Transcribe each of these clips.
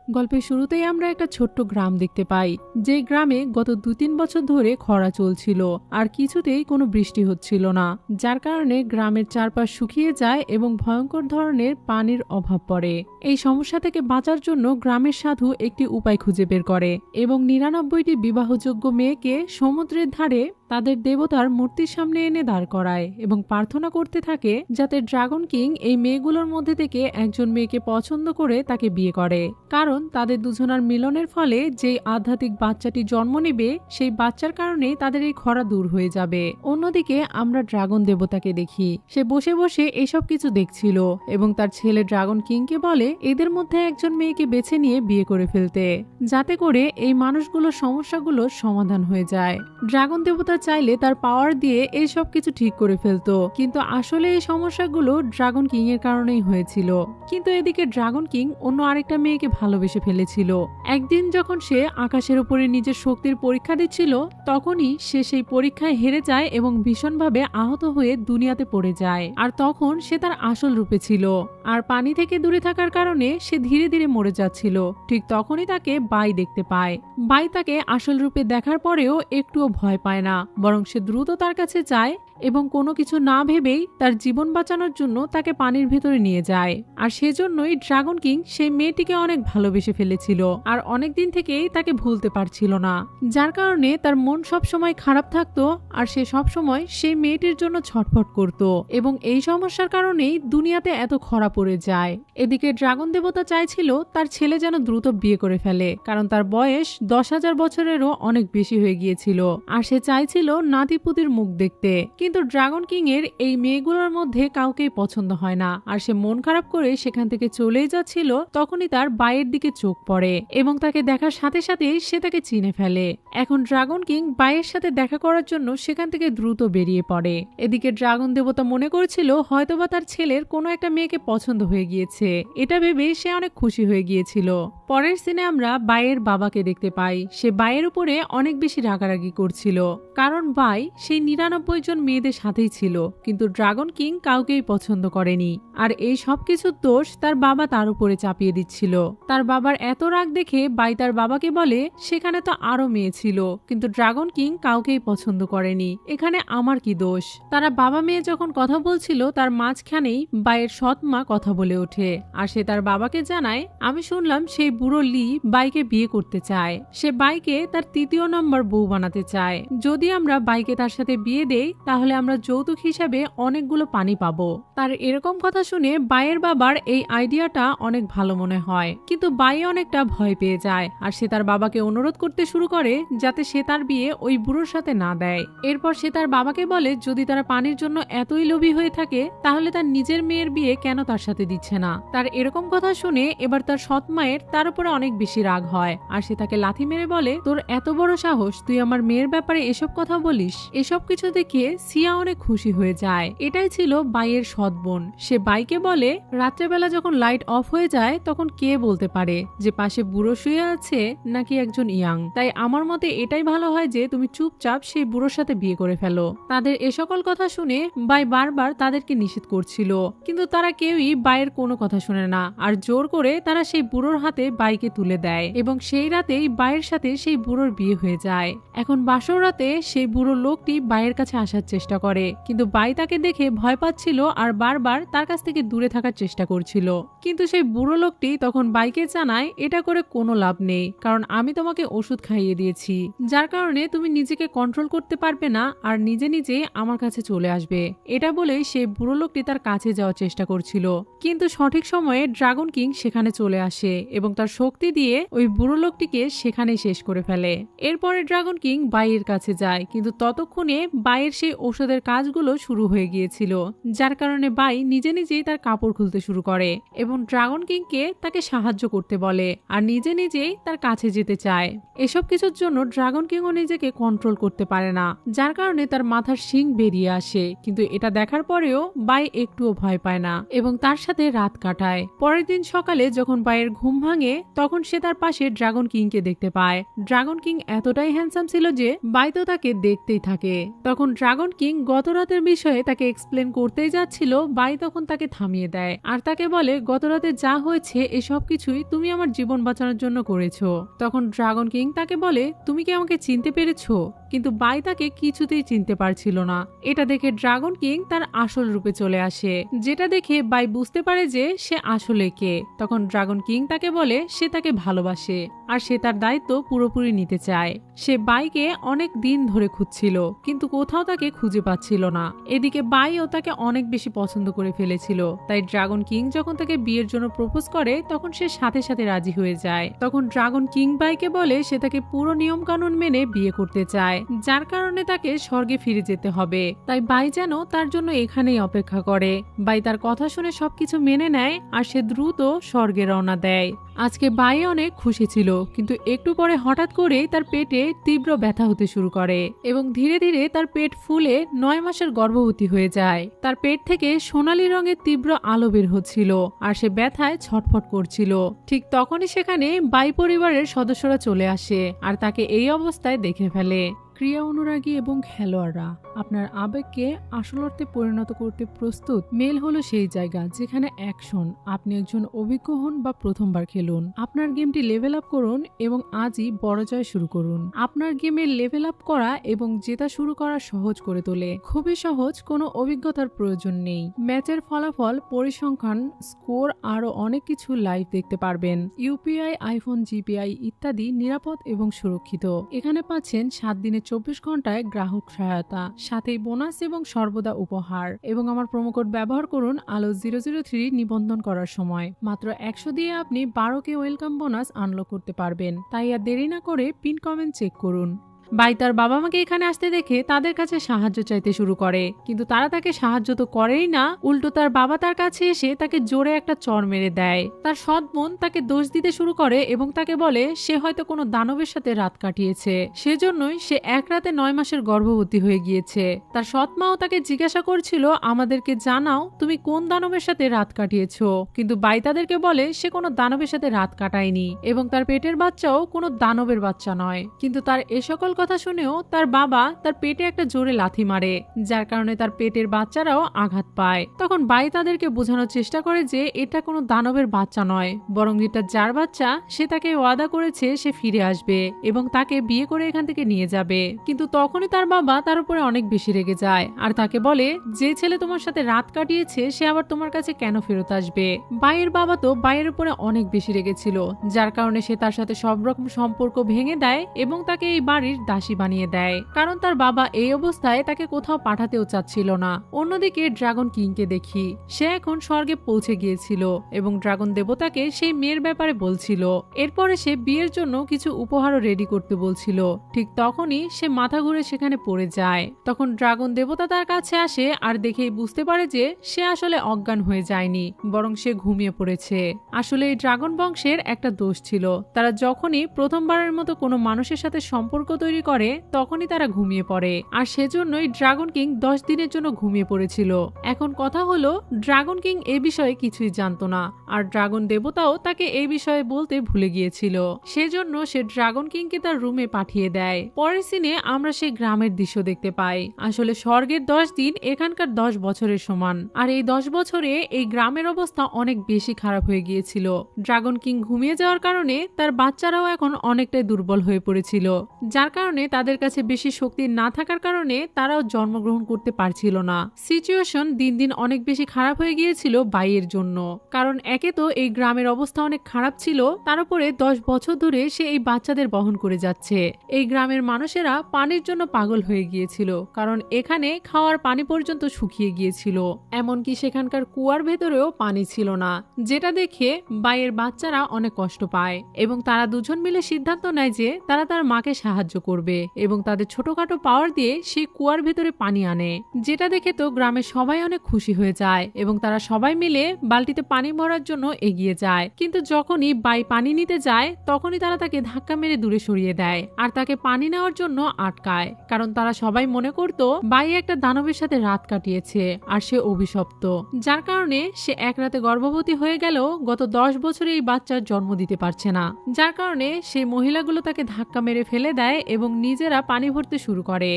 গল্পের শুরুতেই আমরা একটা ছোট্ট গ্রাম দেখতে পাই, যে গ্রামে গত 2-3 বছর ধরে খরা চলছিল আর কিছুতেই কোনো বৃষ্টি হচ্ছিল না, যার কারণে গ্রামের চারপাশ শুকিয়ে যায় এবং ভয়ঙ্কর ধরনের পানির অভাব পড়ে। এই সমস্যা থেকে বাঁচার জন্য গ্রামের সাধু একটি উপায় খুঁজে বের করে এবং 99টি বিবাহযোগ্য মেয়েকে সমুদ্রের ধারে তাদের দেবতার মূর্তির সামনে এনে দাঁড় করায় এবং প্রার্থনা করতে থাকে যাতে ড্রাগন কিং এই মেয়েগুলোর মধ্যে থেকে একজন মেয়েকে পছন্দ করে তাকে বিয়ে করে, কারণ তাদের দুজনার মিলনের ফলে যেই আধ্যাত্মিক বাচ্চাটি জন্ম নেবে সেই বাচ্চার কারণে তাদের এই খরা দূর হয়ে যাবে। অন্যদিকে আমরা ড্রাগন দেবতাকে দেখি, সে বসে বসে এসব কিছু দেখছিল এবং তার ছেলে ড্রাগন কিংকে বলে এদের মধ্যে একজন মেয়েকে বেছে নিয়ে বিয়ে করে ফেলতে, যাতে করে এই মানুষগুলোর সমস্যাগুলোর সমাধান হয়ে যায়। ড্রাগন দেবতা চাইলে তার পাওয়ার দিয়ে এই সব কিছু ঠিক করে ফেলতো, কিন্তু আসলে এই সমস্যাগুলো ড্রাগন কিং এর কারণেই হয়েছিল। কিন্তু এদিকে ড্রাগন কিং অন্য আরেকটা মেয়েকে ভালোবেসে ফেলেছিল। একদিন যখন সে আকাশের উপরে নিজের শক্তির পরীক্ষা দিচ্ছিল, তখনই সে সেই পরীক্ষায় হেরে যায় এবং ভীষণভাবে আহত হয়ে দুনিয়াতে পড়ে যায়। আর তখন সে তার আসল রূপে ছিল, আর পানি থেকে দূরে থাকার কারণে সে ধীরে ধীরে মরে যাচ্ছিল। ঠিক তখনই তাকে বাই দেখতে পায়। বাই তাকে আসল রূপে দেখার পরেও একটুও ভয় পায় না, বরং সে দ্রুত তার কাছে যায় এবং কোনো কিছু না ভেবেই তার জীবন বাঁচানোর জন্য তাকে পানির ভেতরে নিয়ে যায়। আর সেজন্যই ড্রাগন কিং সেই মেয়েটিকে অনেক ভালোবেসে ফেলেছিল আর অনেকদিন থেকেই তাকে ভুলতে পারছিল না, যার কারণে তার মন সবসময় খারাপ থাকতো আর সে সবসময় সেই মেয়েটির জন্য ছটফট করত এবং এই সমস্যার কারণেই দুনিয়াতে এত খরা পড়ে যায়। এদিকে ড্রাগন দেবতা চাইছিল তার ছেলে যেন দ্রুত বিয়ে করে ফেলে, কারণ তার বয়স 10,000 বছরেরও অনেক বেশি হয়ে গিয়েছিল আর সে চাইছিল নাতিপুতির মুখ দেখতে। কিন্তু ড্রাগন কিং এর এই মেয়েগুলোর মধ্যে কাউকেই পছন্দ হয় না আর সে মন খারাপ করে সেখান থেকে চলেই যাচ্ছিল। তখনই তার বাইয়ের দিকে চোখ পড়ে এবং তাকে দেখার সাথে সাথে সে তাকে চিনে ফেলে। এখন ড্রাগন কিং বাইয়ের সাথে দেখা করার জন্য সেখান থেকে দ্রুত বেরিয়ে পড়ে। এদিকে ড্রাগন দেবতা মনে করছিল হয়তোবা তার ছেলের কোনো একটা মেয়েকে পছন্দ হয়ে গিয়েছে, এটা ভেবে সে অনেক খুশি হয়ে গিয়েছিল। পরের সিনে আমরা বাইয়ের বাবাকে দেখতে পাই। সে বাইয়ের উপরে অনেক বেশি রাগারাগি করছিল, কারণ বাই সেই 99 জন মেয়েদের সাথেই ছিল, কিন্তু ড্রাগন কিং কাউকেই পছন্দ করেনি। আর এই সব কিছুর দোষ তার বাবা তার উপরে চাপিয়ে দিচ্ছিল। তার বাবার এত রাগ দেখে বাই তার বাবাকে বলে সেখানে তো আরো মেয়ে ছিল, কিন্তু ড্রাগন কিং কাউকেই পছন্দ করেনি, এখানে আমার কি দোষ। তারা বাবা মেয়ে যখন কথা বলছিল তার মাঝখানেই বাইয়ের সৎ মা কথা বলে ওঠে আর সে তার বাবাকে জানায়, আমি শুনলাম সেই বুড়ো লি বাইকে বিয়ে করতে চায়, সে বাইকে তার 3য় নম্বর বউ বানাতে চায়। যদি আমরা বাইকে তার সাথে বিয়ে দেই তাহলে আমরা যৌতুক হিসাবে অনেকগুলো পানি পাবো। তার এরকম কথা শুনে বাইয়ের বাবার এই আইডিয়াটা অনেক ভালো মনে হয়, কিন্তু বাই অনেকটা ভয় পেয়ে যায় আর সে তার বাবাকে অনুরোধ করতে শুরু করে যাতে সে তার বিয়ে ওই বুড়োর সাথে না দেয়। এরপর সে তার বাবাকে বলে যদি তারা পানির জন্য এতই লোভী হয়ে থাকে তাহলে তার নিজের মেয়ের বিয়ে কেন তার সাথে দিচ্ছে না। তার এরকম কথা শুনে এবার তার সৎ মায়ের তার উপরে অনেক বেশি রাগ হয় আর সে তাকে লাথি মেরে বলে, তোর এত বড় সাহস, তুই আমার মেয়ের ব্যাপারে এসব কথা বলিস। এসব কিছু দেখে সিয়া অনেক খুশি হয়ে যায়। এটাই ছিল বাইয়ের সৎ বোন। সে বাইকে বলে রাত্রেবেলা যখন লাইট অফ হয়ে যায় তখন কে বলতে পারে যে পাশে বুড়ো শুয়ে আছে নাকি একজন ইয়াং, তাই আমার মতে এটাই ভালো হয় যে তুমি চুপচাপ সেই বুড়োর সাথে বিয়ে করে ফেলো। তাদের এ সকল কথা শুনে বাই বারবার তাদেরকে নিষেধ করছিল, কিন্তু তারা কেউই বাইয়ের কোনো কথা শুনে না আর জোর করে তারা সেই বুড়োর হাতে বাইকে তুলে দেয় এবং সেই রাতেই বাইয়ের সাথে সেই বুড়োর বিয়ে হয়ে যায়। এখন বাসর রাতে সেই বুড়ো লোকটি বাইয়ের কাছে আসার চেষ্টা করে, কিন্তু বাই তাকে দেখে ভয় পাচ্ছিল আর বারবার তার কাছ থেকে দূরে থাকার চেষ্টা করছিল। কিন্তু সেই বুড়ো লোকটি তখন বাইকে জানায় এটা করে কোনো লাভ নেই, কারণ আমি তোমাকে ওষুধ খাইয়ে দিয়েছি, যার কারণে তুমি নিজেকে কন্ট্রোল করতে পারবে না আর নিজে নিজে আমার কাছে চলে আসবে। এটা বলেই সেই বুড়ো লোকটি তার কাছে যাওয়ার চেষ্টা করছিল, কিন্তু সঠিক সময়ে ড্রাগন কিং সেখানে চলে আসে এবং তার শক্তি দিয়ে ওই বুড়ো লোকটিকে সেখানেই শেষ করে ফেলে। এরপরে ড্রাগন কিং বাইয়ের কাছে যায়, কিন্তু ততক্ষণে বাইয়ের সেই ওষুধের কাজগুলো শুরু হয়ে গিয়েছিল, যার কারণে বাই নিজে নিজেই তার কাপড় খুলতে শুরু করে এবং ড্রাগন কিংকে তাকে সাহায্য করতে বলে আর নিজে নিজেই তার কাছে যেতে চায়। এসব কিছুর জন্য ড্রাগন কিংও নিজেকে কন্ট্রোল করতে পারে না, যার কারণে তার মাথার শিং বেরিয়ে আসে, কিন্তু এটা দেখার পরেও বাই একটুও ভয় পায় না এবং তার সাথে রাত কাটায়। পরের দিন সকালে যখন বাইয়ের ঘুম ভাঙে তখন সে তার পাশে ড্রাগন কিংকে দেখতে পায়। ড্রাগন কিং এতটাই হ্যান্ডসাম ছিল যে বাই তো তাকে দেখতেই থাকে। তখন ড্রাগন কিং গত রাতের বিষয়ে তাকে এক্সপ্লেন করতেই যাচ্ছিল, বাই তখন তাকে থামিয়ে দেয় আর তাকে বলে গত রাতে যা হয়েছে এসব কিছুই তুমি আমার জীবন বাঁচানোর জন্য করেছো। তখন ড্রাগন কিং তাকে বলে তুমি কি আমাকে চিনতে পেরেছো? কিন্তু বাই তাকে কিছুতেই চিনতে পারছিল না। এটা দেখে ড্রাগন কিং তার আসল রূপে চলে আসে, যেটা দেখে বাই বুঝতে পারে যে সে আসলে কে। তখন ড্রাগন কিং তাকে বলে সে তাকে ভালোবাসে আর সে তার দায়িত্ব পুরোপুরি নিতে চায়। সে বাইকে অনেক দিন ধরে খুঁজছিল কিন্তু কোথাও তাকে খুঁজে পাচ্ছিল না। এদিকে বাইও তাকে অনেক বেশি পছন্দ করে ফেলেছিল, তাই ড্রাগন কিং যখন তাকে বিয়ের জন্য প্রপোজ করে তখন সে সাথে সাথে রাজি হয়ে যায়। তখন ড্রাগন কিং বাইকে বলে সে তাকে পুরো নিয়ম কানুন মেনে বিয়ে করতে চায়, যার কারণে তাকে স্বর্গে ফিরে যেতে হবে। তাই বাই যেন তার জন্য এখানেই অপেক্ষা করে। বাই তার কথা শুনে সবকিছু মেনে নেয় আর সে দ্রুত স্বর্গে রওনা দেয়। আজকে বাই অনেক খুশি ছিল, কিন্তু একটু পরে হঠাৎ করেই তার পেটে তীব্র ব্যথা হতে শুরু করে এবং ধীরে ধীরে তার পেট ফুলে 9 মাসের গর্ভবতী হয়ে যায়। তার পেট থেকে সোনালী রঙের তীব্র আলো বের হচ্ছিল আর সে ব্যথায় ছটফট করছিল। ঠিক তখনই সেখানে বাই পরিবারের সদস্যরা চলে আসে আর তাকে এই অবস্থায় দেখে ফেলে। ক্রিয়া অনুরাগী এবং খেলোয়াড়রা আপনার আবেগকে আসল অর্থে পরিণত করতে প্রস্তুত। মেল হলো সেই জায়গা যেখানে অ্যাকশন। আপনি একজন অভিজ্ঞ হন বা প্রথমবার খেলুন, আপনার গেমটি লেভেল আপ করুন এবং আজই বড় জয় শুরু করুন। আপনার গেমে লেভেল আপ করা এবং জেতা শুরু করা সহজ করে তোলে। খুবই সহজ, কোনো অভিজ্ঞতার প্রয়োজন নেই। ম্যাচের ফলাফল, পরিসংখ্যান, স্কোর আরও অনেক কিছু লাইভ দেখতে পারবেন। ইউপিআই, আইফোন, জিপিআই ইত্যাদি নিরাপদ এবং সুরক্ষিত। এখানে পাচ্ছেন 7 দিনের 24 ঘন্টায় গ্রাহক সহায়তা, সাথেই বোনাস এবং সর্বদা উপহার। এবং আমার প্রোমোকোড ব্যবহার করুন আলো 003 নিবন্ধন করার সময়। মাত্র 100 দিয়ে আপনি 12কে ওয়েলকাম বোনাস আনলক করতে পারবেন। তাই আর দেরি না করে পিন কমেন্ট চেক করুন। বাই তার বাবা মাকে এখানে আসতে দেখে তাদের কাছে সাহায্য চাইতে শুরু করে, কিন্তু তারা তাকে সাহায্য তো করেই না, উল্টো তার বাবা তার কাছে এসে তাকে জোরে একটা চড় মেরে দেয়। তার সৎ বোন তাকে দোষ দিতে শুরু করে এবং তাকে বলে সে হয়তো কোনো দানবের সাথে রাত কাটিয়েছে, সেজন্যই সে এক রাতে 9 মাসের গর্ভবতী হয়ে গিয়েছে। তার সৎ মাও তাকে জিজ্ঞাসা করছিল আমাদেরকে জানাও তুমি কোন দানবের সাথে রাত কাটিয়েছো, কিন্তু বাই তাদেরকে বলে সে কোনো দানবের সাথে রাত কাটায়নি এবং তার পেটের বাচ্চাও কোনো দানবের বাচ্চা নয়। কিন্তু তার এ সকল কথা শুনেও তার বাবা তার পেটে একটা জোরে লাথি মারে, যার কারণে তার পেটের বাচ্চারাও আঘাত পায়। তখন বাই তাদেরকে বোঝানোর চেষ্টা করে যে এটা কোনো দানবের বাচ্চা নয়, বরং এটা যার বাচ্চা সে তাকে ওয়াদা করেছে সে ফিরে আসবে এবং তাকে বিয়ে করে এখান থেকে নিয়ে যাবে। কিন্তু তখনই তার বাবা তার উপরে অনেক বেশি রেগে যায় আর তাকে বলে যে ছেলে তোমার সাথে রাত কাটিয়েছে সে আবার তোমার কাছে কেন ফেরত আসবে। বাইয়ের বাবা তো বাইয়ের উপরে অনেক বেশি রেগেছিল, যার কারণে সে তার সাথে সব রকম সম্পর্ক ভেঙে দেয় এবং তাকে এই বাড়ির দাসী বানিয়ে দেয়, কারণ তার বাবা এই অবস্থায় তাকে কোথাও পাঠাতেও চাচ্ছিল না। অন্যদিকে ড্রাগন কিংকে দেখি, সে এখন স্বর্গে পৌঁছে গিয়েছিল এবং ড্রাগন দেবতাকে সেই মেয়ের ব্যাপারে বলছিল। এরপরে সে বিয়ের জন্য কিছু উপহারও রেডি করতে বলছিল। ঠিক তখনই সে মাথা ঘুরে সেখানে পড়ে যায়। তখন ড্রাগন দেবতা তার কাছে আসে আর দেখেই বুঝতে পারে যে সে আসলে অজ্ঞান হয়ে যায়নি, বরং সে ঘুমিয়ে পড়েছে। আসলে এই ড্রাগন বংশের একটা দোষ ছিল, তারা যখনই প্রথমবারের মতো কোনো মানুষের সাথে সম্পর্ক তৈরি করে তখনই তারা ঘুমিয়ে পড়ে, আর সেজন্যই ড্রাগন কিং 10 দিনের জন্য ঘুমিয়ে পড়েছিল। এখন কথা হলো ড্রাগন কিং এ বিষয়ে কিছুই জানতো না, আর ড্রাগন দেবতাও তাকে এই বিষয়ে বলতে ভুলে গিয়েছিল। সেজন্য সে ড্রাগন কিংকে তার রুমে পাঠিয়ে দেয়। পরের সিনে আমরা সেই গ্রামের দৃশ্য দেখতে পাই। আসলে স্বর্গের 10 দিন এখানকার 10 বছরের সমান, আর এই 10 বছরে এই গ্রামের অবস্থা অনেক বেশি খারাপ হয়ে গিয়েছিল। ড্রাগন কিং ঘুমিয়ে যাওয়ার কারণে তার বাচ্চারাও এখন অনেকটাই দুর্বল হয়ে পড়েছিল, যার কারণে তাদের কাছে বেশি শক্তি না থাকার কারণে তারাও জন্মগ্রহণ করতে পারছিল না। সিচুয়েশন দিন দিন অনেক বেশি খারাপ হয়ে গিয়েছিল বাইয়ের জন্য, কারণ একে তো এই গ্রামের অবস্থা অনেক খারাপ ছিল, তার উপরে 10 বছর ধরে সে এই বাচ্চাদের বহন করে যাচ্ছে। এই গ্রামের মানুষেরা পানির জন্য পাগল হয়ে গিয়েছিল, কারণ এখানে খাওয়ার পানি পর্যন্ত শুকিয়ে গিয়েছিল, এমনকি সেখানকার কুয়ার ভেতরেও পানি ছিল না, যেটা দেখে বাইয়ের বাচ্চারা অনেক কষ্ট পায় এবং তারা দুজন মিলে সিদ্ধান্ত নেয় যে তারা তার মাকে সাহায্য করবে। করবে এবং তাদের ছোটখাটো পাওয়ার দিয়ে সেই কুয়ার ভেতরে পানি আনে, যেটা দেখে তো গ্রামের সবাই অনেক খুশি হয়ে যায় এবং তারা সবাই মিলে বালতিতে পানি ভরার জন্য এগিয়ে যায়। কিন্তু যখনই বাই পানি নিতে যায় তখনই তারা তাকে ধাক্কা মেরে দূরে সরিয়ে দেয় আর তাকে পানি নেওয়ার জন্য আটকায়, কারণ তারা সবাই মনে করত বাই একটা দানবের সাথে রাত কাটিয়েছে আর সে অভিশপ্ত, যার কারণে সে এক রাতে গর্ভবতী হয়ে গেল গত 10 বছরে এই বাচ্চার জন্ম দিতে পারছে না, যার কারণে সেই মহিলাগুলো তাকে ধাক্কা মেরে ফেলে দেয় এবং নিজেরা পানি ভরতে শুরু করে।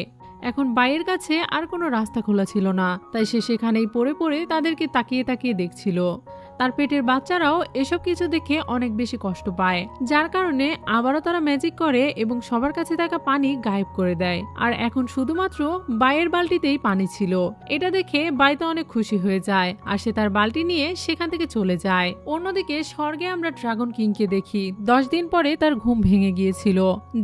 এখন বাইয়ের কাছে আর কোনো রাস্তা খোলা ছিল না, তাই সে সেখানেই পড়ে পড়ে তাদেরকে তাকিয়ে তাকিয়ে দেখছিল। তার পেটের বাচ্চারাও এসব কিছু দেখে অনেক বেশি কষ্ট পায়, যার কারণে আবারও তারা ম্যাজিক করে এবং সবার কাছে থাকা পানি গায়েব করে দেয়। আর এখন শুধুমাত্র বাইয়ের বালতিতেই পানি ছিল। এটা দেখে বাই তো অনেক খুশি হয়ে যায় আর সে তার বালতি নিয়ে সেখান থেকে চলে যায়। অন্যদিকে স্বর্গে আমরা ড্রাগন কিংকে দেখি 10 দিন পরে তার ঘুম ভেঙে গিয়েছিল,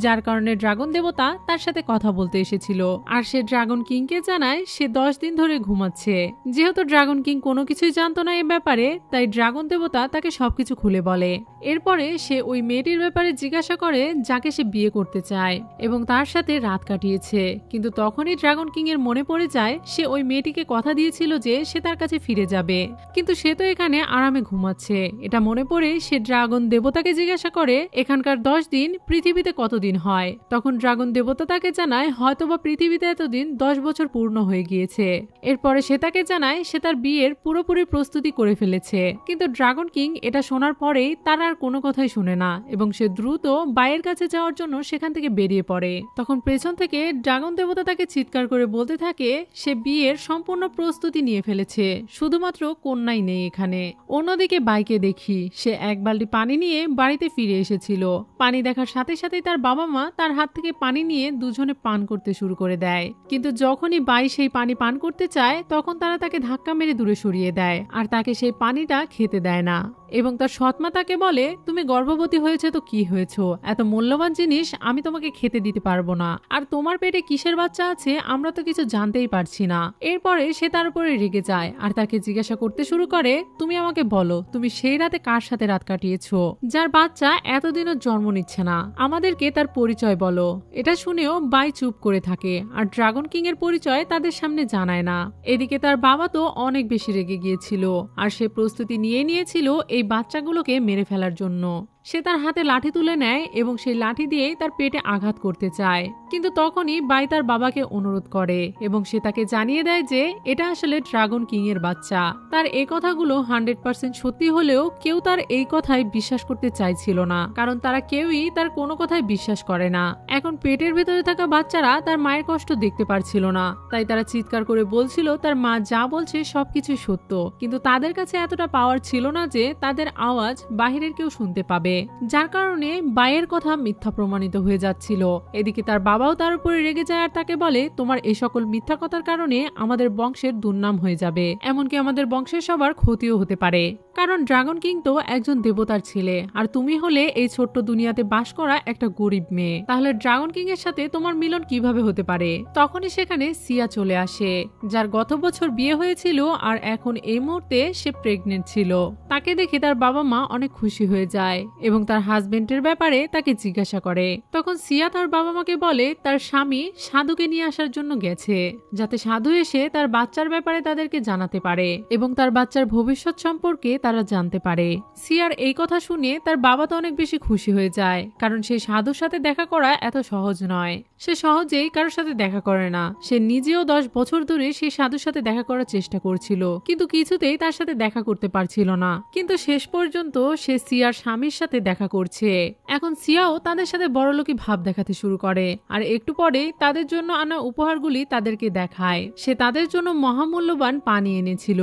যার কারণে ড্রাগন দেবতা তার সাথে কথা বলতে এসেছিল আর সে ড্রাগন কিংকে জানায় সে 10 দিন ধরে ঘুমাচ্ছে। যেহেতু ড্রাগন কিং কোনো কিছুই জানতো না এ ব্যাপারে, তাই ড্রাগন দেবতা তাকে সবকিছু খুলে বলে। এরপরে সে ওই মেয়েটির ব্যাপারে জিজ্ঞাসা করে যাকে সে বিয়ে করতে চায় এবং তার সাথে রাত কাটিয়েছে। কিন্তু তখনই ড্রাগন কিং এর মনে পড়ে যায় সে ওই মেয়েটিকে কথা দিয়েছিল যে সে তার কাছে ফিরে যাবে, কিন্তু সে তো এখানে আরামে ঘুমাচ্ছে। এটা মনে পড়ে সে ড্রাগন দেবতাকে জিজ্ঞাসা করে এখানকার 10 দিন পৃথিবীতে কতদিন হয়। তখন ড্রাগন দেবতা তাকে জানায় হয়তোবা পৃথিবীতে এতদিন 10 বছর পূর্ণ হয়ে গিয়েছে। এরপরে সে তাকে জানায় সে তার বিয়ের পুরোপুরি প্রস্তুতি করে ফেলেছে। কিন্তু ড্রাগন কিং এটা শোনার পরেই তার আর কোনো কথাই শুনে না এবং সে দ্রুত বাইয়ের কাছে যাওয়ার জন্য সেখান থেকে বেরিয়ে পড়ে। তখন পেছন থেকে ড্রাগন দেবতা তাকে চিৎকার করে বলতে থাকে সে বিয়ের সম্পূর্ণ প্রস্তুতি নিয়ে ফেলেছে, শুধুমাত্র কন্যাই নেই এখানে। অন্যদিকে বাইকে দেখি সে এক বালতি পানি নিয়ে বাড়িতে ফিরে এসেছিল। পানি দেখার সাথে সাথেই তার বাবা মা তার হাত থেকে পানি নিয়ে দুজনে পান করতে শুরু করে দেয়, কিন্তু যখনই বাই সেই পানি পান করতে চায় তখন তারা তাকে ধাক্কা মেরে দূরে সরিয়ে দেয় আর তাকে সেই পানিটা খেতে দেয় না এবং তার সৎমা তাকে বলে তুমি গর্ভবতী হয়েছে তো কি হয়েছো, এত মূল্যবান জিনিস আমি তোমাকে খেতে দিতে পারবো না, আর তোমার পেটে কিসের বাচ্চা আছে আমরা তো কিছু জানতেই পারছি না। এরপরে সে তার উপরে রেগে যায় আর তাকে জিজ্ঞাসা করতে শুরু করে তুমি আমাকে বলো তুমি সেই রাতে কার সাথে রাত কাটিয়েছো যার বাচ্চা এতদিনও জন্ম নিচ্ছে না, আমাদেরকে তার পরিচয় বলো। এটা শুনেও বাই চুপ করে থাকে আর ড্রাগন কিং এর পরিচয় তাদের সামনে জানায় না। এদিকে তার বাবা তো অনেক বেশি রেগে গিয়েছিল আর সে প্রস্তুতি নিয়েছিল এই বাচ্চাগুলোকে মেরে ফেলার জন্য। সে তার হাতে লাঠি তুলে নেয় এবং সেই লাঠি দিয়েই তার পেটে আঘাত করতে চায়, কিন্তু তখনই বাই তার বাবাকে অনুরোধ করে এবং সে তাকে জানিয়ে দেয় যে এটা আসলে ড্রাগন কিং এর বাচ্চা। তার এই কথাগুলো 100% সত্যি হলেও কেউ তার এই কথায় বিশ্বাস করতে চাইছিল না, কারণ তারা কেউই তার কোনো কথায় বিশ্বাস করে না। এখন পেটের ভেতরে থাকা বাচ্চারা তার মায়ের কষ্ট দেখতে পারছিল না, তাই তারা চিৎকার করে বলছিল তার মা যা বলছে সবকিছু সত্য, কিন্তু তাদের কাছে এতটা পাওয়ার ছিল না যে তাদের আওয়াজ বাহিরের কেউ শুনতে পাবে, যার কারণে বাইয়ের কথা মিথ্যা প্রমাণিত হয়ে যাচ্ছিল। এদিকে তার বাবাও তার উপরে রেগে যায় আর তাকে বলে তোমার এই সকল মিথ্যা কথার কারণে আমাদের বংশের দুর্নাম হয়ে যাবে, এমনকি আমাদের বংশের সবার ক্ষতিও হতে পারে, কারণ ড্রাগন কিং তো একজন দেবতার ছেলে আর তুমি হলে এই ছোট্ট দুনিয়াতে বাস করা একটা গরিব মেয়ে, তাহলে ড্রাগন কিং এর সাথে তোমার মিলন কিভাবে হতে পারে। তখনই সেখানে সিয়া চলে আসে, যার গত বছর বিয়ে হয়েছিল আর এখন এই মুহূর্তে সে প্রেগনেন্ট ছিল। তাকে দেখে তার বাবা মা অনেক খুশি হয়ে যায় এবং তার হাজবেন্ডের ব্যাপারে তাকে জিজ্ঞাসা করে। তখন সিয়া তার বাবা মাকে বলে তার স্বামী সাধুকে নিয়ে আসার জন্য গেছে, যাতে সাধু এসে তার বাচ্চার ব্যাপারে তাদেরকে জানাতে পারে এবং তার বাচ্চার ভবিষ্যৎ সম্পর্কে তারা জানতে পারে। সিয়ার এই কথা শুনে তার বাবা তো অনেক বেশি খুশি হয়ে যায়, কারণ সেই সাধুর সাথে দেখা করা এত সহজ নয়। সে সহজেই কারোর সাথে দেখা করে না। সে নিজেও 10 বছর ধরে সেই সাধুর সাথে দেখা করার চেষ্টা করছিল, কিন্তু কিছুতেই তার সাথে দেখা করতে পারছিল না। কিন্তু শেষ পর্যন্ত সে সিয়ার স্বামীর সাথে দেখা করছে। এখন সিয়াও তাদের সাথে বড়লোকি ভাব দেখাতে শুরু করে আর একটু পরেই তাদের জন্য আনা উপহারগুলি তাদেরকে দেখায়। সে তাদের জন্য মহামূল্যবান পানি এনেছিল।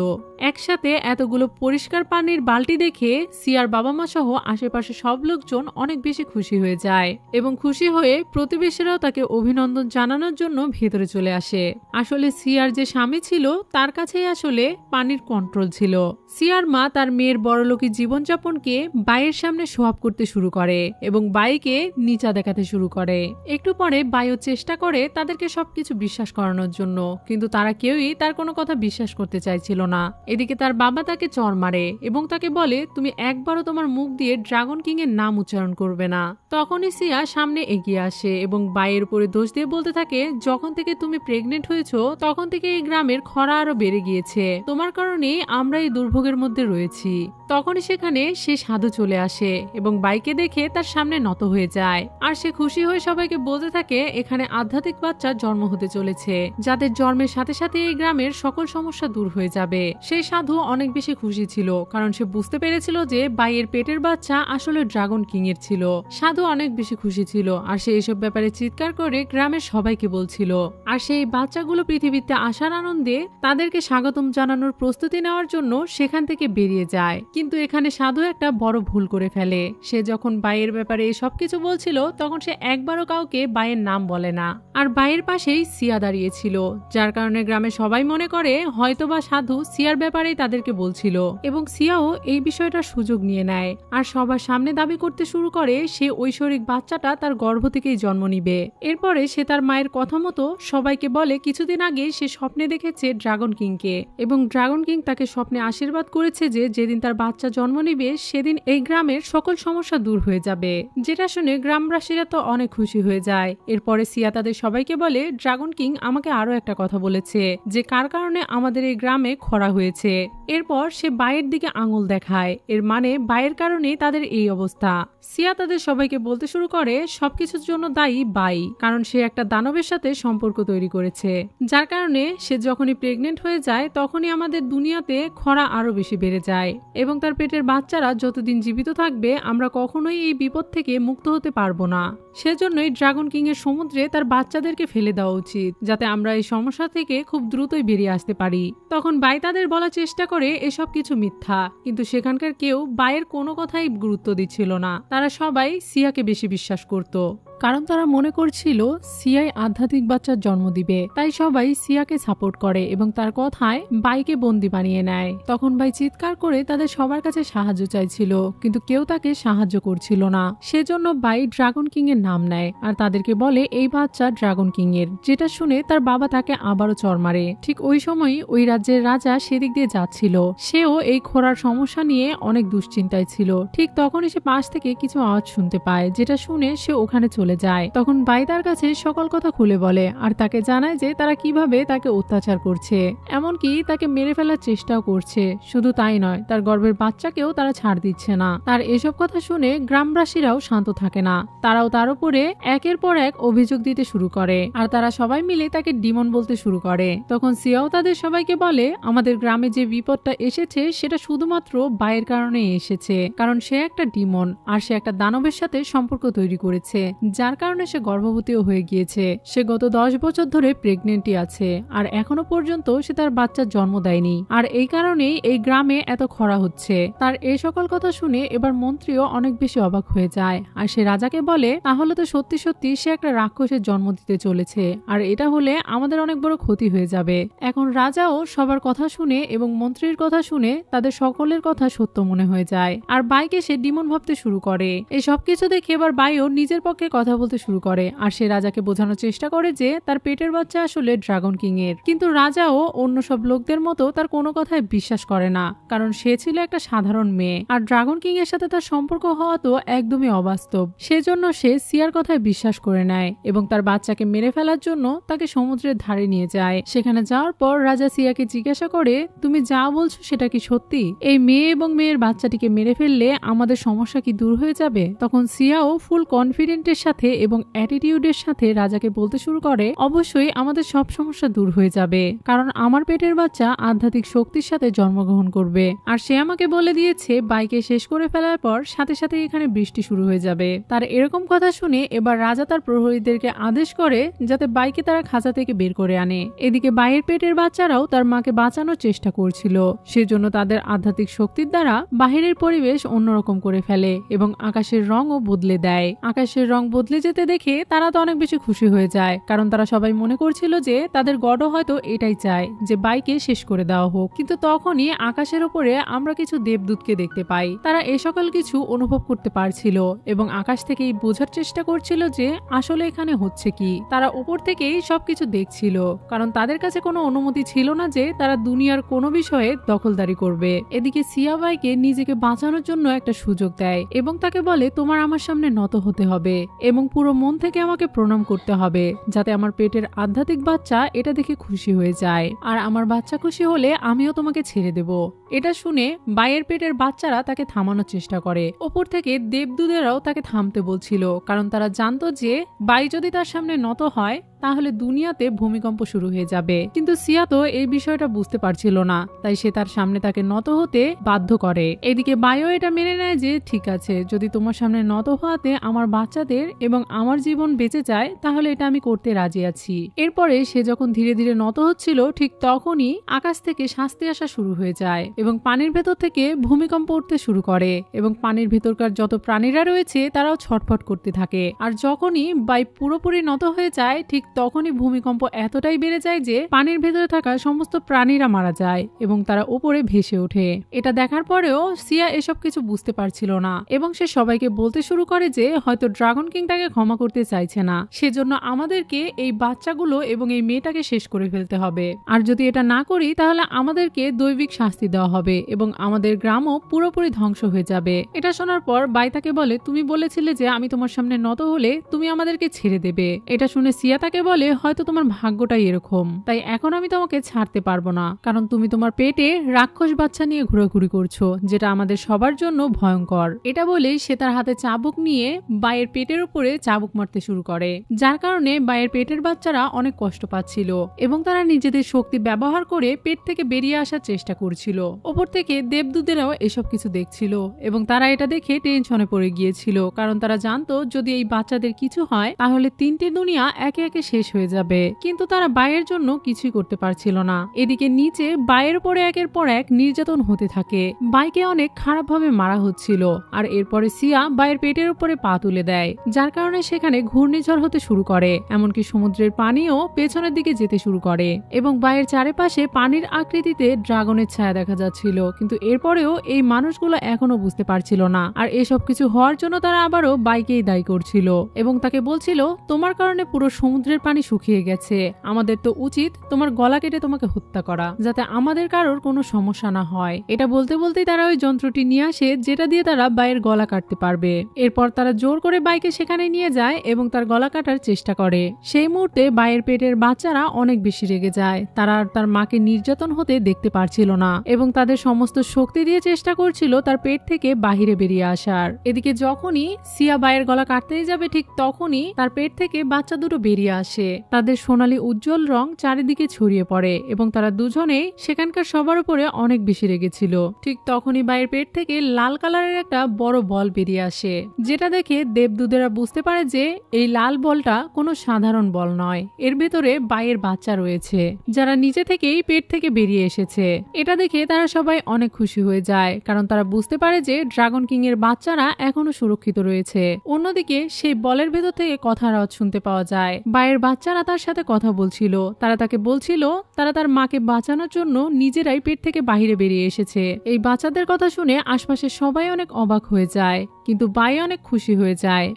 একসাথে এতগুলো পরিষ্কার পানির বালতি দেখে সিয়ার বাবা মা সহ আশেপাশে সব লোকজন অনেক বেশি খুশি হয়ে যায় এবং খুশি হয়ে প্রতিবেশীরাও তাকে অভিনন্দন জানানোর জন্য ভেতরে চলে আসে। আসলে সিয়ার যে স্বামী ছিল তার কাছেই আসলে পানির কন্ট্রোল ছিল। সিয়ার মা তার মেয়ের বড়লোকি জীবনযাপনকে বাইয়ের সামনে শো অফ করতে শুরু করে এবং বাইকে নিচা দেখাতে শুরু করে। একটু পরে বাইও চেষ্টা করে তাদেরকে সবকিছু বিশ্বাস করানোর জন্য, কিন্তু তারা কেউই তার কোনো কথা বিশ্বাস করতে চাইছিল না। এদিকে তার বাবা তাকে চড় মারে এবং তাকে বলে, তুমি একবারও তোমার মুখ দিয়ে ড্রাগন কিং এর নাম উচ্চারণ করবে না। তখনই সিয়া সামনে এগিয়ে আসে এবং বাইয়ের উপরে দোষ দিয়ে বলতে থাকে, যখন থেকে তুমি প্রেগনেন্ট হয়েছো তখন থেকে এই গ্রামের খরা আরো বেড়ে গিয়েছে, তোমার কারণেই আমরা এই দুর্ভোগের মধ্যে রয়েছি। তখনই সেখানে সে সাধু চলে আসে এবং বাইকে দেখে তার সামনে নত হয়ে যায়, আর সে খুশি হয়ে সবাইকে বলতে থাকে এখানে আধ্যাত্মিক বাচ্চার জন্ম হতে চলেছে, যাদের জন্মের সাথে সাথে এই গ্রামের সকল সমস্যা দূর হয়ে যাবে। সেই সাধু অনেক বেশি খুশি ছিল, কারণ সে বুঝতে পেরেছিল যে বাইয়ের পেটের বাচ্চা আসলে ড্রাগন কিং এর ছিল। সাধু অনেক বেশি খুশি ছিল, আর সে এসব ব্যাপারে চিৎকার করে গ্রামের সবাইকে বলছিল। আর সেই বাচ্চাগুলো পৃথিবীতে আসার আনন্দে তাদেরকে স্বাগতম জানানোর প্রস্তুতি নেওয়ার জন্য সেখান থেকে বেরিয়ে যায়। কিন্তু এখানে সাধু একটা বড় ভুল করে ফেলে। সে যখন বাইয়ের ব্যাপারে সবকিছু বলছিল তখন সে একবারও কাউকে বাইয়ের নাম বলে না, আর বাইয়ের পাশেই সিয়া দাঁড়িয়েছিল, যার কারণে গ্রামে সবাই মনে করে হয়তোবা সাধু সিয়ার ব্যাপারেই তাদেরকে বলছিল। এবং সিয়াও এই বিষয়টার সুযোগ নিয়ে নেয় আর সবার সামনে দাবি করতে শুরু করে সে ঐশ্বরিক বাচ্চাটা তার গর্ভ থেকেই জন্ম নিবে। এরপরে সে তার মায়ের কথা মতো সবাইকে বলে কিছুদিন আগে সে স্বপ্নে দেখেছে ড্রাগন কিংকে, এবং ড্রাগন কিং তাকে স্বপ্নে আশীর্বাদ করেছে যে যেদিন তার বাচ্চা জন্ম নিবে সেদিন এই গ্রামের সকল সমস্যা দূর হয়ে যাবে। যেটা শুনে গ্রামবাসীরা তো অনেক খুশি হয়ে যায়। এরপরে সিয়া তাদের সবাইকে বলে, ড্রাগন কিং আমাকে আরো একটা কথা বলেছে যে কার কারণে আমাদের এই গ্রামে খরা হয়েছে। এরপর সে বাইয়ের দিকে আঙুল দেখায়, এর মানে বাইয়ের কারণেই তাদের এই অবস্থা। সিয়া তাদের সবাইকে বলতে শুরু করে সবকিছুর জন্য দায়ী বাই, কারণ সে একটা দানবের সাথে সম্পর্ক তৈরি করেছে, যার কারণে সে যখনই প্রেগনেন্ট হয়ে যায় তখনই আমাদের দুনিয়াতে খরা আরো বেশি বেড়ে যায়, এবং তার পেটের বাচ্চারা যতদিন জীবিত থাকবে আমরা কখনোই এই বিপদ থেকে মুক্ত হতে পারবো না। সেজন্যই ড্রাগন কিং এর সমুদ্রে তার বাচ্চাদেরকে ফেলে দেওয়া উচিত, যাতে আমরা এই সমস্যা থেকে খুব দ্রুতই বেরিয়ে আসতে পারি। তখন বাই তাদের বলার চেষ্টা করে এসব কিছু মিথ্যা, কিন্তু সেখানকার কেউ বাইয়ের কোনো কথাই গুরুত্ব দিচ্ছিল না। তারা সবাই সিয়াকে বেশি বিশ্বাস করত, কারণ তারা মনে করছিল সিয়াই আধ্যাত্মিক বাচ্চার জন্ম দিবে। তাই সবাই সিয়াকে সাপোর্ট করে এবং তার কথায় বাইকে বন্দি বানিয়ে নেয়। তখন বাই চিৎকার করে তাদের সবার কাছে সাহায্য চাইছিল, কিন্তু কেউ তাকে সাহায্য করছিল না। সেজন্য বাই ড্রাগন কিং এর নাম নেয় আর তাদেরকে বলে এই বাচ্চা ড্রাগন কিং এর, যেটা শুনে তার বাবা তাকে আবারও চড় মারে। ঠিক ওই সময়ই ওই রাজ্যের রাজা সেদিক দিয়ে যাচ্ছিল, সেও এই খোরার সমস্যা নিয়ে অনেক দুশ্চিন্তায় ছিল। ঠিক তখনই সে পাশ থেকে কিছু আওয়াজ শুনতে পায়, যেটা শুনে সে ওখানে চলে যায়। তখন বাই তার কাছে সকল কথা খুলে বলে আর তাকে জানায় যে তারা কিভাবে তাকে অত্যাচার করছে, এমনকি তাকে মেরে ফেলার চেষ্টাও করছে। শুধু তাই নয়, তার গর্ভের বাচ্চাকেও তারা ছাড় দিচ্ছে না। তার এসব কথা শুনে গ্রামবাসীরাও শান্ত থাকে না, তারাও তার উপরে একের পর এক অভিযোগ দিতে শুরু করে আর তারা সবাই মিলে তাকে ডিমন বলতে শুরু করে। তখন সিয়াও তাদের সবাইকে বলে আমাদের গ্রামে যে বিপদটা এসেছে সেটা শুধুমাত্র বাইয়ের কারণে এসেছে, কারণ সে একটা ডিমন আর সে একটা দানবের সাথে সম্পর্ক তৈরি করেছে, যার কারণে সে গর্ভবতীও হয়ে গিয়েছে। সে গত 10 বছর ধরে প্রেগনেন্টই আছে আর এখনো পর্যন্ত সে তার বাচ্চার জন্ম দেয়নি, আর এই কারণেই এই গ্রামে এত খরা হচ্ছে। তার এই সকল কথা শুনে এবার মন্ত্রীও অনেক বেশি অবাক হয়ে যায় আর সে রাজাকে বলে তাহলে তো সত্যি সত্যি সে একটা রাক্ষসের জন্ম দিতে চলেছে, আর এটা হলে আমাদের অনেক বড় ক্ষতি হয়ে যাবে। এখন রাজাও সবার কথা শুনে এবং মন্ত্রীর কথা শুনে তাদের সকলের কথা সত্য মনে হয়ে যায়, আর বাইকে সে ডিমন ভাবতে শুরু করে। এই সবকিছু দেখে এবার বাইও নিজের পক্ষে কথা বলতে শুরু করে আর সে রাজাকে বোঝানোর চেষ্টা করে যে তার পেটের বাচ্চা আসলে ড্রাগন কিং এর। কিন্তু রাজাও অন্য সব লোকদের মতো তার কোনো কথায় বিশ্বাস করে না, কারণ সে ছিল একটা সাধারণ মেয়ে আর ড্রাগন কিং এর সাথে তার সম্পর্ক হওয়া তো একদমই অবাস্তব। সেজন্য সে সিয়ার কথায় বিশ্বাস করে নেয় এবং তার বাচ্চাকে মেরে ফেলার জন্য তাকে সমুদ্রের ধারে নিয়ে যায়। সেখানে যাওয়ার পর রাজা সিয়াকে জিজ্ঞাসা করে তুমি যা বলছো সেটা কি সত্যি? এই মেয়ে এবং মেয়ের বাচ্চাটিকে মেরে ফেললে আমাদের সমস্যা কি দূর হয়ে যাবে? তখন সিয়াও ফুল কনফিডেন্টের সাথে এবং অ্যাটিটিউডের সাথে রাজাকে বলতে শুরু করে অবশ্যই আমাদের সব সমস্যা দূর হয়ে যাবে, কারণ আমার পেটের বাচ্চা আধ্যাত্মিক শক্তির সাথে জন্মগ্রহণ করবে, আর সে আমাকে বলে দিয়েছে বাইকে শেষ করে ফেলার পর সাথে সাথে এখানে বৃষ্টি শুরু হয়ে যাবে। তার এরকম কথা শুনে এবার রাজা তার প্রহরীদেরকে আদেশ করে যাতে বাইকে তারা খাঁচা থেকে বের করে আনে। এদিকে বাইয়ের পেটের বাচ্চারাও তার মাকে বাঁচানোর চেষ্টা করছিল, সেজন্য তাদের আধ্যাত্মিক শক্তির দ্বারা বাহিরের পরিবেশ অন্যরকম করে ফেলে এবং আকাশের রঙও বদলে দেয়। আকাশের রং বদলে যেতে দেখে তারা তো অনেক বেশি খুশি হয়ে যায়, কারণ তারা সবাই মনে করছিল যে তাদের গডও হয়তো এটাই চায় যে বাইকে শেষ করে দেওয়া হোক। কিন্তু তখনই আকাশের উপরে আমরা কিছু দেবদূতকে দেখতে পাই। তারা এ সকল কিছু অনুভব করতে পারছিল এবং আকাশ থেকেই বোঝার চেষ্টা করছিল যে আসলে এখানে হচ্ছে কি। তারা উপর থেকেই সবকিছু দেখছিল, কারণ তাদের কাছে কোনো অনুমতি ছিল না যে তারা দুনিয়ার কোনো বিষয়ে দখলদারি করবে। এদিকে সিয়া বাইকে নিজেকে বাঁচানোর জন্য একটা সুযোগ দেয় এবং তাকে বলে, তোমার আমার সামনে নত হতে হবে এবং পুরো মন থেকে আমাকে প্রণাম করতে হবে, যাতে আমার পেটের আধ্যাত্মিক বাচ্চা এটা দেখে খুশি হয়ে যায়, আর আমার বাচ্চা খুশি হলে আমিও তোমাকে ছেড়ে দেব। এটা শুনে বাইয়ের পেটের বাচ্চারা তাকে থামানোর চেষ্টা করে। ওপর থেকে দেবদূতেরাও তাকে থামতে বলছিল, কারণ তারা জানতো যে বাই যদি তার সামনে নত হয় তাহলে দুনিয়াতে ভূমিকম্প শুরু হয়ে যাবে। কিন্তু সিয়া তো এই বিষয়টা বুঝতে পারছিল না, তাই সে তার সামনে তাকে নত হতে বাধ্য করে। এদিকে বায়ও এটা মেনে নেয় যে ঠিক আছে, যদি তোমার সামনে নত হওয়াতে আমার বাচ্চাদের এবং আমার জীবন বেঁচে যায় তাহলে এটা আমি করতে রাজি আছি। এরপরে সে যখন ধীরে ধীরে নত হচ্ছিল ঠিক তখনই আকাশ থেকে শাস্তি আসা শুরু হয়ে যায় এবং পানির ভেতর থেকে ভূমিকম্প উঠতে শুরু করে এবং পানির ভেতরকার যত প্রাণীরা রয়েছে তারাও ছটফট করতে থাকে। আর যখনই বাই পুরোপুরি নত হয়ে যায় ঠিক তখনই ভূমিকম্প এতটাই বেড়ে যায় যে পানির ভেতরে থাকা সমস্ত প্রাণীরা মারা যায় এবং তারা উপরে ভেসে ওঠে। এটা দেখার পরেও সিয়া এসব কিছু বুঝতে পারছিল না এবং সে সবাইকে বলতে শুরু করে যে হয়তো ড্রাগন কিং তাকে ক্ষমা করতে চাইছে না, সেজন্য আমাদেরকে এই বাচ্চাগুলো এবং এই মেয়েটাকে শেষ করে ফেলতে হবে। আর যদি এটা না করি তাহলে আমাদেরকে দৈবিক শাস্তি দেওয়া হবে এবং আমাদের গ্রামও পুরোপুরি ধ্বংস হয়ে যাবে। এটা শোনার পর বাই তাকে বলে, তুমি বলেছিলে যে আমি তোমার সামনে নত হলে তুমি আমাদেরকে ছেড়ে দেবে। এটা শুনে সিয়া তাকে বলে, হয়তো তোমার ভাগ্যটাই এরকম, তাই এখন আমি তোমাকে ছাড়তে পারবো না, কারণ তুমি তোমার পেটে রাক্ষস বাচ্চা নিয়ে ঘোরাঘুরি করছো, যেটা আমাদের সবার জন্য ভয়ঙ্কর। এটা বলেই সে তার হাতে চাবুক নিয়ে বাইয়ের পেটের উপরে চাবুক মারতে শুরু করে, যার কারণে বাইয়ের পেটের বাচ্চারা অনেক কষ্ট পাচ্ছিল এবং তারা নিজেদের শক্তি ব্যবহার করে পেট থেকে বেরিয়ে আসার চেষ্টা করছিল। ওপর থেকে দেবদূতেরাও এসব কিছু দেখছিল এবং তারা এটা দেখে টেনশনে পড়ে গিয়েছিল, কারণ তারা জানতো যদি এই বাচ্চাদের কিছু হয় তাহলে তিনটে দুনিয়া একে একে শেষ হয়ে যাবে। কিন্তু তারা বাইয়ের জন্য কিছুই করতে পারছিল না। এদিকে নিচে বাইয়ের পরে একের পর এক নির্যাতন হতে থাকে, বাইকে অনেক খারাপভাবে মারা হচ্ছিল। আর এরপরে সিয়া বাইয়ের পেটের উপরে পা তুলে দেয়, যার কারণে সেখানে ঘূর্ণিঝড় হতে শুরু করে, এমনকি সমুদ্রের পানিও পেছনের দিকে যেতে শুরু করে এবং বাইয়ের চারিপাশে পানির আকৃতিতে ড্রাগনের ছায়া দেখা যাচ্ছিল। কিন্তু এরপরেও এই মানুষগুলো এখনো বুঝতে পারছিল না, আর এসব কিছু হওয়ার জন্য তারা আবারও বাইকেই দায়ী করছিল এবং তাকে বলছিল, তোমার কারণে পুরো সমুদ্রের পানি শুকিয়ে গেছে, আমাদের তো উচিত তোমার গলা কেটে তোমাকে হত্যা করা, যাতে আমাদের কারোর কোনো সমস্যা না হয়। এটা বলতে বলতেই তারা ওই যন্ত্রটি নিয়ে আসে যেটা দিয়ে তারা বাইয়ের গলা কাটতে পারবে। এরপর তারা জোর করে বাইকে সেখানে নিয়ে যায় এবং তার গলা কাটার চেষ্টা করে। সেই মুহূর্তে বাইয়ের পেটের বাচ্চারা অনেক বেশি রেগে যায়, তারা আর তার মাকে নির্যাতন হতে দেখতে পারছিল না এবং তাদের সমস্ত শক্তি দিয়ে চেষ্টা করছিল তার পেট থেকে বাহিরে বেরিয়ে আসার। এদিকে যখনই সিয়া বাইয়ের গলা কাটতেই যাবে ঠিক তখনই তার পেট থেকে বাচ্চা দুটো বেরিয়ে আসে। তাদের সোনালী উজ্জ্বল রং চারিদিকে ছড়িয়ে পড়ে এবং তারা দুজনেই সেখানকার সবার উপরে অনেক বেশি রেগেছিল। ঠিক তখনই বাইয়ের পেট থেকে লাল কালারের একটা বড় বল বেরিয়ে আসে, যেটা দেখে দেবদূতেরা বুঝতে পারে যে এই লাল বলটা কোনো সাধারণ বল নয়, এর ভেতরে বাইয়ের বাচ্চা রয়েছে যারা নিজে থেকেই পেট থেকে বেরিয়ে এসেছে। এটা দেখে তারা সবাই অনেক খুশি হয়ে যায়, কারণ তারা বুঝতে পারে যে ড্রাগন কিং এর বাচ্চারা এখনো সুরক্ষিত রয়েছে। অন্যদিকে সেই বলের ভেতর থেকে কথার আওয়াজ শুনতে পাওয়া যায়, বাইয়ের বাচ্চারা তার সাথে কথা বলছিল, তারা তাকে বলছিল তারা তার মাকে বাঁচানোর জন্য নিজেরাই পেট থেকে বাহিরে বেরিয়ে এসেছে। এই বাচ্চাদের কথা শুনে আশপাশের সবাই অনেক অবাক হয়ে যায়, কিন্তু বাই অনেক খুশি হয়ে যায়।